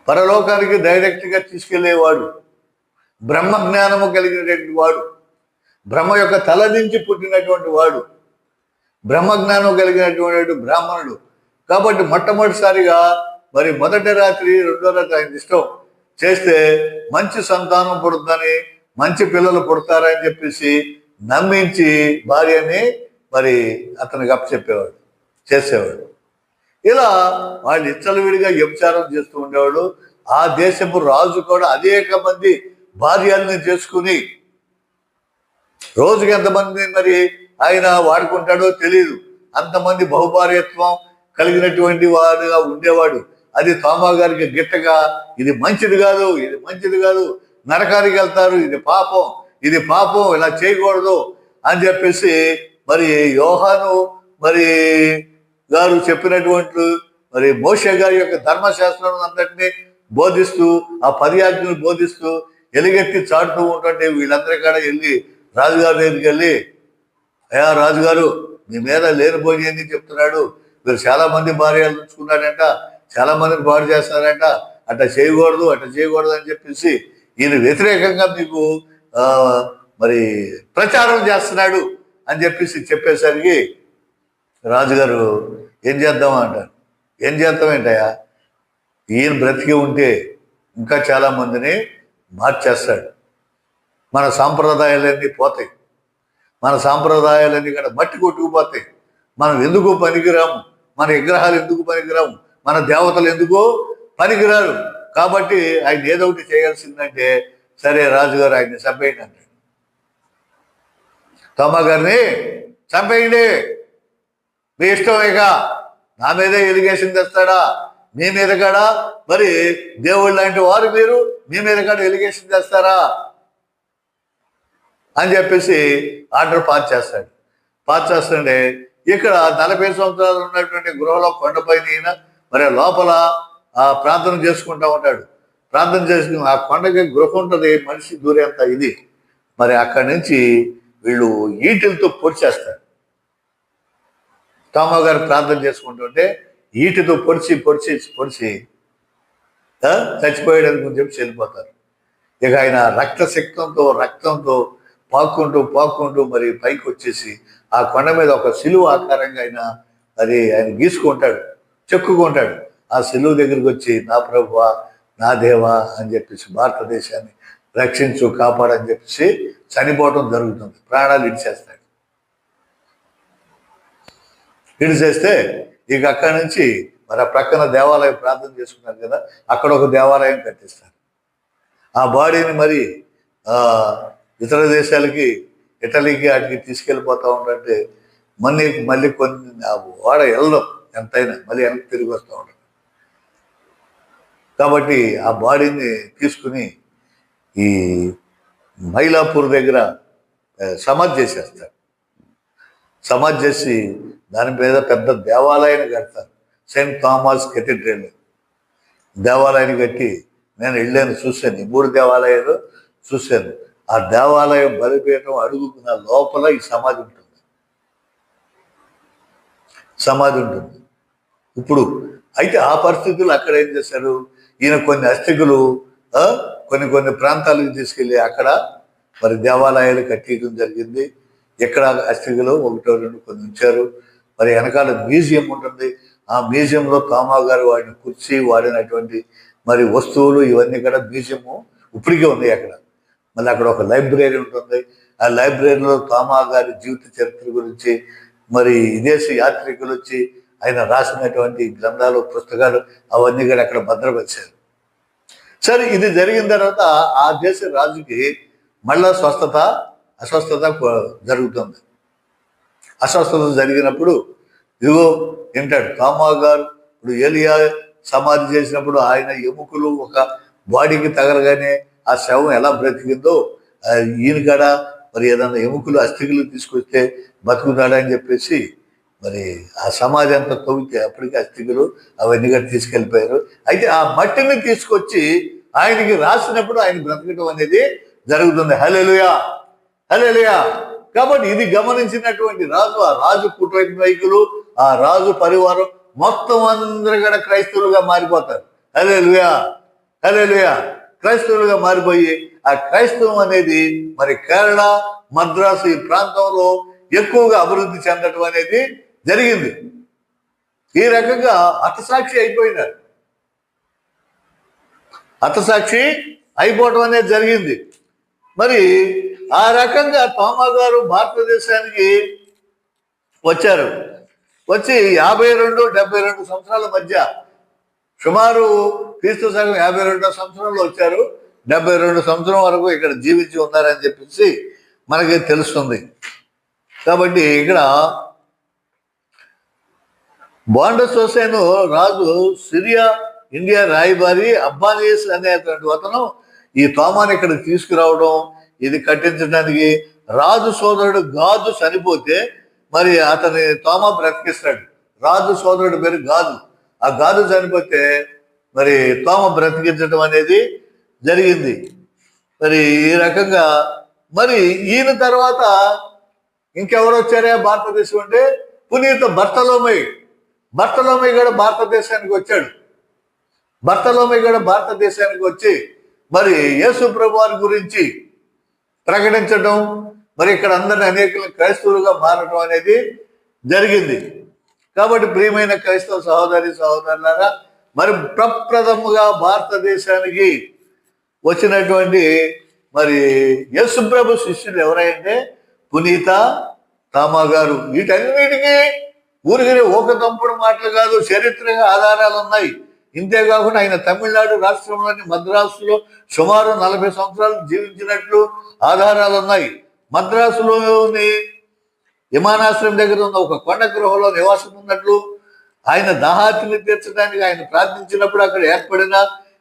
పరలోకానికి డైరెక్ట్గా తీసుకెళ్లేవాడు, బ్రహ్మ జ్ఞానము కలిగినటువంటి వాడు, బ్రహ్మ యొక్క తల నుంచి పుట్టినటువంటి వాడు, బ్రహ్మ జ్ఞానం కలిగినటువంటి బ్రాహ్మణుడు. కాబట్టి మొట్టమొదటిసారిగా మరి మొదటి రాత్రి 2వ రాత్రి ఆయన ఇష్టం చేస్తే మంచి సంతానం పుడుతుందని, మంచి పిల్లలు పుడతారని చెప్పేసి నమ్మించి భార్యని మరి అతనికి అప్పచెప్పేవాడు, చేసేవాడు. ఇలా వాళ్ళు ఇచ్చలవిడిగా వ్యభిచారం చేస్తూ ఉండేవాడు. ఆ దేశపు రాజు కూడా అనేక మంది భార్యల్ని చేసుకుని రోజుకి ఎంతమంది మరి ఆయన వాడుకుంటాడో తెలియదు, అంతమంది బహుభార్యత్వం కలిగినటువంటి వాడుగా ఉండేవాడు. అది తోమా గారికి గిట్టగా ఇది మంచిది కాదు, నరకానికి వెళ్తారు, ఇది పాపం, ఇలా చేయకూడదు అని చెప్పేసి మరి యోహాను మరి గారు చెప్పినటువంటి మరి మోషే గారి యొక్క ధర్మశాస్త్రం అంతటినీ బోధిస్తూ ఆ 10 ఆజ్ఞలు బోధిస్తూ ఎలుగెత్తి చాటుతూ ఉంటుంటే వీళ్ళందరూ కూడా వెళ్ళి రాజుగారి దగ్గరికి వెళ్ళి, అయ్యా రాజుగారు మీ మీద లేనిపోయి చెప్తున్నాడు, మీరు చాలా మంది భార్యలు ఉంచుకున్నాడంట, చాలా మందిని పాడు చేస్తున్నారంట, అట్లా చేయకూడదు అని చెప్పేసి ఈయన వ్యతిరేకంగా మీకు మరి ప్రచారం చేస్తున్నాడు అని చెప్పేసరికి రాజుగారు ఏం చేద్దామేంటయ్యా, ఈయన బ్రతికి ఉంటే ఇంకా చాలా మందిని మార్చేస్తాడు, మన సాంప్రదాయాలన్నీ పోతాయి, మన సాంప్రదాయాలన్నీ కూడా మట్టి కొట్టుకుపోతాయి, మనం ఎందుకు పనికిరాము, మన విగ్రహాలు ఎందుకు పనికిరాము, మన దేవతలు ఎందుకు పనికిరారు. కాబట్టి ఆయన ఏదో ఒకటి చేయాల్సిందంటే సరే రాజుగారు ఆయన్ని చంపేయండి అంటాడు. తోమా గారిని చంపేయండి, మీ ఇష్టం, ఇక నా మీదే ఎలిగేషన్ తెస్తాడా, మీ మీద కాడా మరి దేవుడు లాంటి వారు మీరు, మీ మీద కాడ ఎలిగేషన్ చేస్తారా అని చెప్పేసి ఆర్డర్ పాస్ చేస్తాడు. పాస్ చేస్తుంటే ఇక్కడ 40 సంవత్సరాలు ఉన్నటువంటి గృహలో కొండపైన ఈయన మరి లోపల ప్రార్థన చేసుకుంటా ఉంటాడు. ప్రార్థన చేసుకుని ఆ కొండకి గృహం ఉంటుంది, మనిషి దూరేంత ఇది. మరి అక్కడి నుంచి వీళ్ళు ఈటెలతో పొడిచేస్తారు. తోమా గారు ప్రార్థన చేసుకుంటుంటే ఈటితో పొడిచి పొడిచి పొడిచి చచ్చిపోయాడని చెప్పి వెళ్ళిపోతారు. ఇక ఆయన రక్తంతో పాక్కుంటూ మరి పైకి వచ్చేసి ఆ కొండ మీద ఒక సిలువ ఆకారంగా ఆయన గీసుకుంటాడు, చెక్కుకుంటాడు. ఆ సిలువ దగ్గరికి వచ్చి నా ప్రభువా, నా దేవా అని చెప్పేసి భారతదేశాన్ని రక్షించు, కాపాడని చెప్పేసి చనిపోవటం జరుగుతుంది. ప్రాణాలు ఇడిచేస్తాడు. ఇడిచేస్తే ఇక అక్కడి నుంచి మరి ఆ ప్రక్కన దేవాలయం ప్రార్థన చేసుకున్నారు కదా, అక్కడ ఒక దేవాలయం కట్టిస్తారు. ఆ బాడీని మరి ఇతర దేశాలకి, ఇటలీకి వాటికి తీసుకెళ్ళిపోతా ఉంటే మళ్ళీ కొన్ని వాడ వెళ్ళడం ఎంతైనా మళ్ళీ వెనక్కి తిరిగి వస్తూ ఉంటాడు. కాబట్టి ఆ బాడీని తీసుకుని ఈ మైలాపూర్ దగ్గర సమాధి చేసేస్తారు. సమాధి చేసి దాని మీద పెద్ద దేవాలయాన్ని కడతారు. సెయింట్ థామస్ కెథీడ్రల్ దేవాలయాన్ని కట్టి నేను వెళ్ళాను, చూశాను. ఈ 3 దేవాలయాలు చూశాను. ఆ దేవాలయం బలిపీఠం అడుగుకున్న లోపల ఈ సమాధి ఉంటుంది. ఇప్పుడు అయితే ఆ పరిస్థితులు అక్కడ ఏం చేశారు, ఈయన కొన్ని అస్థికులు కొన్ని ప్రాంతాలకు తీసుకెళ్ళి అక్కడ మరి దేవాలయాలు కట్టేయడం జరిగింది. ఎక్కడ అస్థికులు 1-2 కొన్ని ఉంచారు. మరి వెనకాల మ్యూజియం ఉంటుంది. ఆ మ్యూజియంలో తోమా గారు వాడిని కుర్చీ, వాడినటువంటి మరి వస్తువులు ఇవన్నీ కూడా మ్యూజియము ఇప్పటికే ఉంది అక్కడ. మళ్ళీ అక్కడ ఒక లైబ్రరీ ఉంటుంది. ఆ లైబ్రరీలో తోమా గారి జీవిత చరిత్ర గురించి మరి విదేశీ యాత్రికులు వచ్చి ఆయన రాసినటువంటి గ్రంథాలు, పుస్తకాలు అవన్నీ కూడా అక్కడ భద్రపరిచారు. సరే, ఇది జరిగిన తర్వాత ఆ దేశ రాజుకి మళ్ళా అస్వస్థత జరుగుతుంది. అస్వస్థత జరిగినప్పుడు ఇదిగో వింటాడు తోమా గారు. ఇప్పుడు ఏలియా సమాధి చేసినప్పుడు ఆయన ఎముకలు ఒక బాడీకి తగలగానే ఆ శవం ఎలా బ్రతికిందో ఈయన కాడ మరి ఏదన్నా ఎముకలు అస్థికులు తీసుకొస్తే బతుకుతాడా అని చెప్పేసి మరి ఆ సమాధి అంతా తవ్వితే అప్పటికి అస్థికులు అవన్నీ కూడా తీసుకెళ్ళిపోయారు. అయితే ఆ మట్టిని తీసుకొచ్చి ఆయనకి రాసినప్పుడు ఆయన బ్రతకటం అనేది జరుగుతుంది. హల్లెలూయా, హల్లెలూయా. కాబట్టి ఇది గమనించినటువంటి రాజు, ఆ రాజు కుటుంబీకులు, ఆ రాజు పరివారం మొత్తం అందరూ కూడా క్రైస్తవులుగా మారిపోతారు. హల్లెలూయా, హల్లెలూయా. క్రైస్తవులుగా మారిపోయి ఆ క్రైస్తవం అనేది మరి కేరళ, మద్రాసు ఈ ప్రాంతంలో ఎక్కువగా అభివృద్ధి చెందడం అనేది జరిగింది. ఈ రకంగా హతసాక్షి అయిపోయినారు. హతసాక్షి అయిపోవటం అనేది జరిగింది. మరి ఆ రకంగా తోమా గారు భారతదేశానికి వచ్చారు. వచ్చి 52-72 సంవత్సరాల మధ్య సుమారు క్రీస్తు శకం 52వ సంవత్సరంలో వచ్చారు. 72 సంవత్సరం వరకు ఇక్కడ జీవించి ఉన్నారని చెప్పేసి మనకి తెలుస్తుంది. కాబట్టి ఇక్కడ బాండస్ హుసేన్ రాజు సిరియా ఇండియా రాయబారి అబ్బానీస్ అనేటువంటి అతను ఈ తోమాని ఇక్కడికి తీసుకురావడం, ఇది కట్టించడానికి రాజు సోదరుడు గాజు చనిపోతే మరి అతని తోమా బ్రతికిస్తాడు. రాజు సోదరుడు పేరు గాజు. ఆ గాజు చనిపోతే మరి తోమ బ్రతికించడం అనేది జరిగింది. మరి ఈ రకంగా మరి ఈయన తర్వాత ఇంకెవరు వచ్చారే భారతదేశం అంటే పునీత బర్తలోమై కూడా భారతదేశానికి వచ్చాడు. బర్తలోమై కూడా భారతదేశానికి వచ్చి మరి యేసు ప్రభు వారి గురించి ప్రకటించడం, మరి ఇక్కడ అందరినీ అనేక క్రైస్తవులుగా మారడం అనేది జరిగింది. కాబట్టి ప్రియమైన క్రైస్తవ సహోదరులారా, మరి ప్రప్రథముగా భారతదేశానికి వచ్చినటువంటి మరి యేసు ప్రభు శిష్యులు ఎవరైతే పునీత తోమా గారు. వీటన్నిటికీ ఊరికనే ఒక తంపుడు మాటలు కాదు, చరిత్రగా ఆధారాలు ఉన్నాయి. ఇంతేకాకుండా ఆయన తమిళనాడు రాష్ట్రంలోని మద్రాసులో సుమారు 40 సంవత్సరాలు జీవించినట్లు ఆధారాలు ఉన్నాయి. మద్రాసులోని విమానాశ్రయం దగ్గర ఉన్న ఒక కొండ గృహంలో నివాసం ఉన్నట్లు, ఆయన దాహార్తిని తీర్చడానికి ఆయన ప్రార్థించినప్పుడు అక్కడ ఏర్పడిన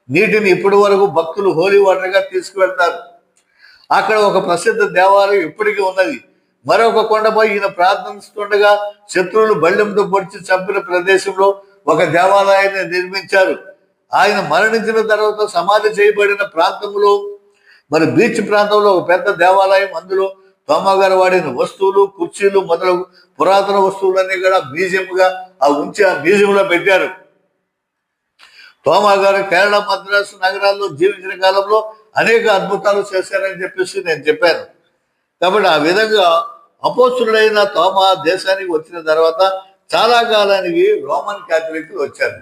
నీటిని ఇప్పటి వరకు భక్తులు హోలీ వాటర్గా తీసుకువెళ్తారు. అక్కడ ఒక ప్రసిద్ధ దేవాలయం ఇప్పటికీ ఉన్నది. మరొక కొండపై ఈయన ప్రార్థిస్తుండగా శత్రువులు బళ్ళెంతో పొడిచి చంపిన ప్రదేశంలో ఒక దేవాలయాన్ని నిర్మించారు. ఆయన మరణించిన తర్వాత సమాధి చేయబడిన ప్రాంతంలో మరి బీచ్ ప్రాంతంలో ఒక పెద్ద దేవాలయం, అందులో తోమా గారు వాడిన వస్తువులు, కుర్చీలు మొదలగు పురాతన వస్తువులన్నీ కూడా మ్యూజియంగా ఉంచి ఆ మ్యూజియంలో పెట్టారు. తోమా గారు కేరళ, మద్రాసు నగరాల్లో జీవించిన కాలంలో అనేక అద్భుతాలు చేశారని చెప్పేసి నేను చెప్పాను. కాబట్టి ఆ విధంగా అపోస్తుడైన తోమా దేశానికి వచ్చిన తర్వాత చాలా కాలానికి రోమన్ క్యాథలిక్లు వచ్చారు.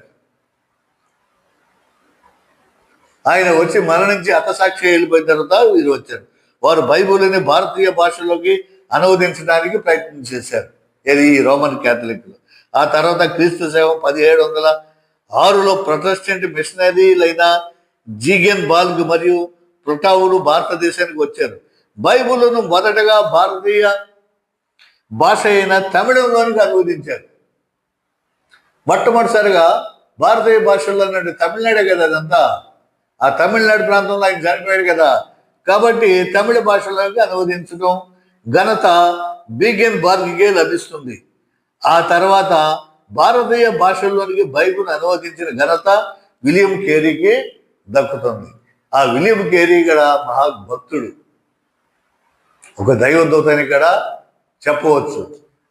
ఆయన వచ్చి మరణించి హతసాక్షి వెళ్ళిపోయిన తర్వాత వీరు వచ్చారు. వారు బైబిల్ని భారతీయ భాషలోకి అనువదించడానికి ప్రయత్నం చేశారు, ఇది ఈ రోమన్ క్యాథలిక్లు. ఆ తర్వాత క్రీస్తు శకం 1706లో ప్రొటెస్టెంట్ మిషనరీలైన జీగెన్ బాల్గ్ మరియు ప్రుటావులు భారతదేశానికి వచ్చారు. బైబిల్ను మొదటగా భారతీయ భాష అయిన తమిళంలోనికి అనువదించారు. మొట్టమొదటిసారిగా భారతీయ భాషల్లో అన్నట్టు తమిళనాడే కదా అదంతా. ఆ తమిళనాడు ప్రాంతంలో ఆయన చనిపోయాడు కదా, కాబట్టి తమిళ భాషలోకి అనువదించడం ఘనత బీగెన్ బార్గ్కే లభిస్తుంది. ఆ తర్వాత భారతీయ భాషల్లోనికి బైబిల్ అనువదించిన ఘనత విలియం కేరీకి దక్కుతుంది. ఆ విలియం కేరీ కూడా మహాభక్తుడు, ఒక దైవదూతని కూడా చెప్పవచ్చు.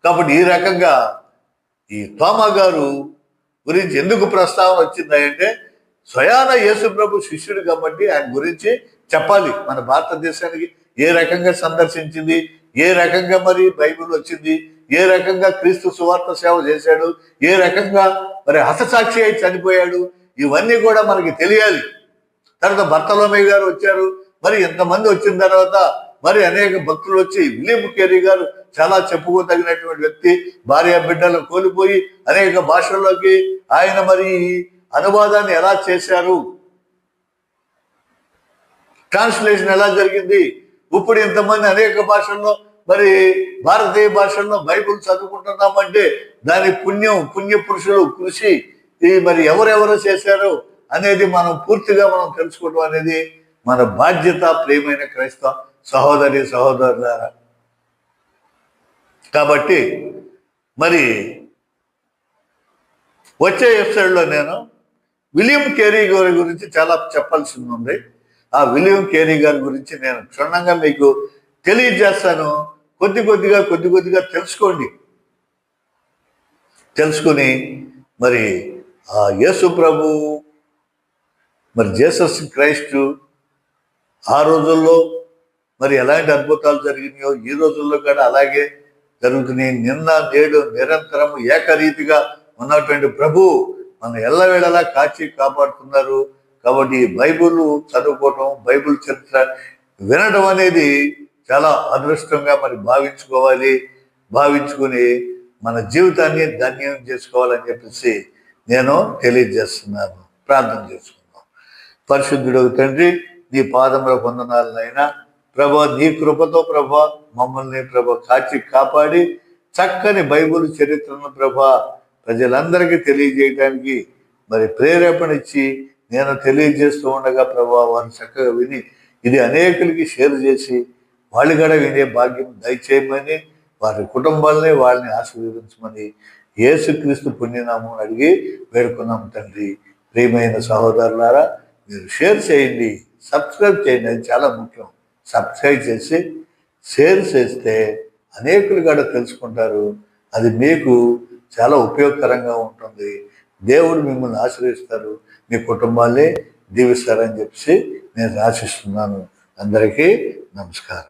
కాబట్టి ఈ రకంగా ఈ తోమా గారు గురించి ఎందుకు ప్రస్తావన వచ్చిందంటే, స్వయాన యేసు ప్రభు శిష్యుడు కాబట్టి ఆయన గురించి చెప్పాలి. మన భారతదేశానికి ఏ రకంగా సందర్శించింది, ఏ రకంగా మరి బైబిల్ వచ్చింది, ఏ రకంగా క్రీస్తు సువార్త సేవ చేశాడు, ఏ రకంగా మరి హతసాక్షి అయి చనిపోయాడు, ఇవన్నీ కూడా మనకి తెలియాలి. తర్వాత బర్తలోమయ్య గారు వచ్చారు. మరి ఎంతమంది వచ్చిన తర్వాత మరి అనేక భక్తులు వచ్చి, విలియం కేరీ గారు చాలా చెప్పుకోదగినటువంటి వ్యక్తి, భార్య బిడ్డలు కోల్పోయి అనేక భాషల్లోకి ఆయన మరి అనువాదాన్ని ఎలా చేశారు, ట్రాన్స్లేషన్ ఎలా జరిగింది, ఇప్పుడు ఇంతమంది అనేక భాషల్లో మరి భారతీయ భాషల్లో బైబుల్ చదువుకుంటున్నామంటే దాని పుణ్య పురుషులు కృషి మరి ఎవరెవరు చేశారు అనేది మనం పూర్తిగా మనం తెలుసుకోవడం అనేది మన బాధ్యత, ప్రియమైన క్రైస్తవ సహోదరి సహోదరులారా. కాబట్టి మరి వచ్చే ఎపిసోడ్లో నేను విలియం కేరీ గారి గురించి చాలా చెప్పాల్సింది ఉంది. ఆ విలియం కేరీ గారి గురించి నేను క్షుణ్ణంగా మీకు తెలియజేస్తాను. కొద్ది కొద్దిగా తెలుసుకుని మరి ఆ యేసు ప్రభు మరి జీసస్ క్రైస్టు ఆ రోజుల్లో మరి ఎలాంటి అద్భుతాలు జరిగినాయో ఈ రోజుల్లో కూడా అలాగే జరుగుతున్నాయి. నిన్న నేడు నిరంతరం ఏకరీతిగా ఉన్నటువంటి ప్రభు మన ఎల్లవేళలా కాచి కాపాడుతున్నారు. కాబట్టి బైబిల్ చదువుకోవటం, బైబిల్ చరిత్ర వినడం అనేది చాలా అదృష్టంగా మరి భావించుకుని మన జీవితాన్ని ధన్యం చేసుకోవాలని చెప్పేసి నేను తెలియజేస్తున్నాను. ప్రార్థన చేసుకుందాం. పరిశుద్ధుడు తండ్రి, నీ పాదముల వందనాలనైనా ప్రభా, నీ కృపతో ప్రభా మమ్మల్ని ప్రభా కాచి కాపాడి చక్కని బైబిల్ చరిత్రను ప్రభా ప్రజలందరికీ తెలియజేయడానికి మరి ప్రేరేపణ ఇచ్చి నేను తెలియజేస్తూ ఉండగా ప్రభా వారు చక్కగా విని ఇది అనేకులకి షేర్ చేసి వాళ్ళు కూడా వినే భాగ్యం దయచేయమని, వారి కుటుంబాలని వాళ్ళని ఆశీర్వదించమని యేసుక్రీస్తు పుణ్యనామం అడిగి వేడుకున్నాం తండ్రి. ప్రియమైన సహోదరులారా, మీరు షేర్ చేయండి, సబ్స్క్రైబ్ చేయండి, అది చాలా ముఖ్యం. సబ్స్క్రైబ్ చేసి షేర్ చేస్తే అనేకులు కూడా తెలుసుకుంటారు. అది మీకు చాలా ఉపయోగకరంగా ఉంటుంది. దేవుడు మిమ్మల్ని ఆశీర్వదిస్తారు, మీ కుటుంబాలే దీవిస్తారని చెప్పి నేను ఆశిస్తున్నాను. అందరికీ నమస్కారం.